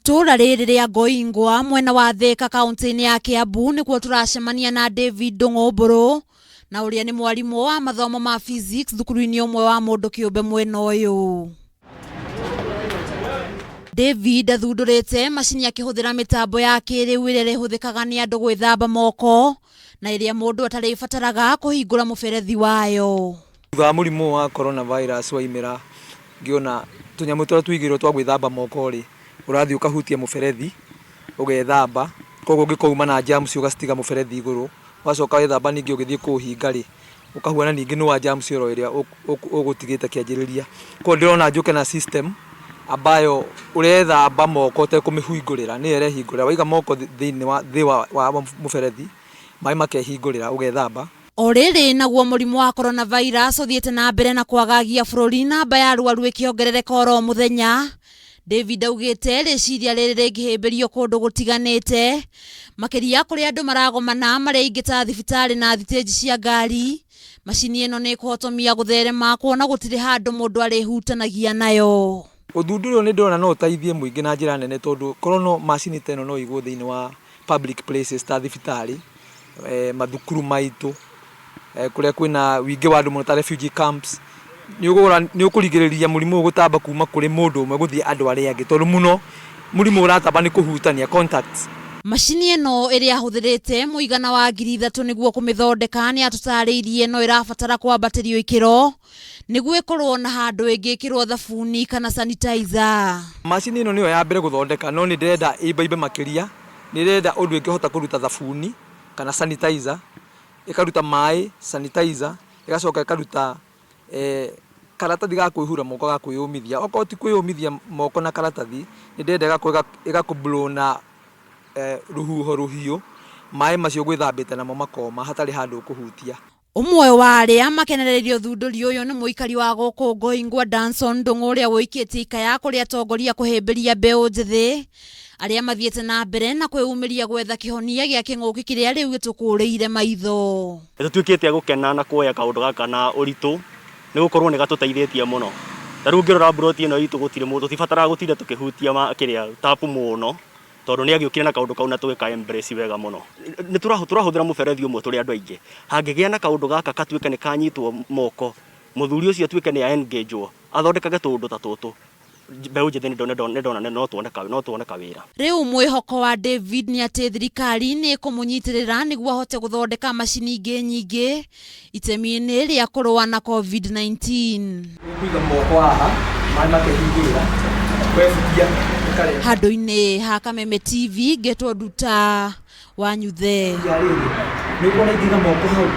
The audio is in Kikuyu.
Itura riri ria Ngoingwa mwena wa Thika kaunti-ini ya Kiambu nikuo turacemania na David Ng'omburu na uria ni mwarimu wa mathomo ma physics thukuru-ini umwe wa mundu kiumbe mwena uyu. David athundurite macini akihuthira mitambo ya kiriu iria ihuthikaga ni andu gwithamba moko na iria mundu ataribataraga kuhingura muberethi wayo. Thutha wa murimu wa coronavirus waimira ngiona tunyamu turia twigirwo twa gwithamba moko ri urathi ukahutia muberethi ugethamba koguo ngikauma na germs ugacitiga muberethi iguru wacoka wethamba ningi ugithie kuhinga ri ukahuana ningi no wa germs oro iria ugutigite kianjiriria ko ndirona njuke na system ambayo urethamba moko te kumihingurira ni irehingurira waiga moko thiini wa muberethi mai makehingurira ugethamba. Oriri naguo murimu wa coronavirus uthiete na mbere na kwagagia bururi namba ya arwaru ikiongerereka oro muthenya. David augite riciria riri ringihimbirio kundu gutiganite makiria kuri andu maragomana maria ingita thibitari na thiteji cia ngari. Macini ino ni kuhotomia gutherema kuona gutiri handu mundu arihutanagia nayo. Uthunduri ni ndona no uteithie muingi na njira nene tondu korwo macini teno no igwo thiini wa public places ta thibitari mathukuru maitu kuria kwina wingi wa andu muno ta refugee camps ni ukurigiriria murimu gutamba kuma kuri mundu umwe guthie andu aria angi tondu muno murimu uratamba ni kuhutania contacts. Macini ino iria huthirite muigana wa 3,000 niguo kumithondeka ni atutariirie no irabatara kwambatirio ikiro niguo ikorwo na handu ingikirwo thabuni kana sanitizer. Macini ino niyo ya mbere guthondeka no ni ndirenda ibaimbe makiria ni ndirenda undu ingihota kuruta thabuni kana sanitizer ikaruta mai sanitizer igacoka ikaruta karatathi ga kwihura moko ga kwiyumithia oko ti kwiyumithia moko na karatathi ni ndenda igakublow na ruhuho ruhiu mai macio gwithambite namo makoma hatari handu kuhutia. Umwe wa aria makenererio thunduri uyu ni muikari wa guku Ngoingwa Danson Ndung'u uria wikitie ikaya kuria atongoria kuhimbiria mbeu njithi aria mathiete na mbere na kwiumiria gwetha kihonia gia king'uki kiria riu gitukuriire maitho. Tutwikite gukena na kuoya kaundu gaka na uritu ni gukorwo ni gatuteithietie muno. Taru ngirora broti ino itu gutire mundu tibatara gutire tukihutia kiria tapu muno tondu ni agiukire na kaundu kau na tuweka embrace wega muno. Ni turahuthira muberethi umwe turi andu aingi hangigia na kaundu gaka katwike ni kanyitwo moko muthuri ucio atwike ni engagewo athondekage tundu ta tutu mbeu njithi ni ndona no tuoneka wira. Riu mwihoko wa David ni ati thirikari ni kumunyitirira niguo ahote guthondeka macini ingi nyingi itemi-ini ria kurua na COVID-19. Kuiga moko haha mai makehingurira kwefukia handu-ini ha Kameme TV getwo Nduta wa Nyuthe. Ni kuona ikiga moko hau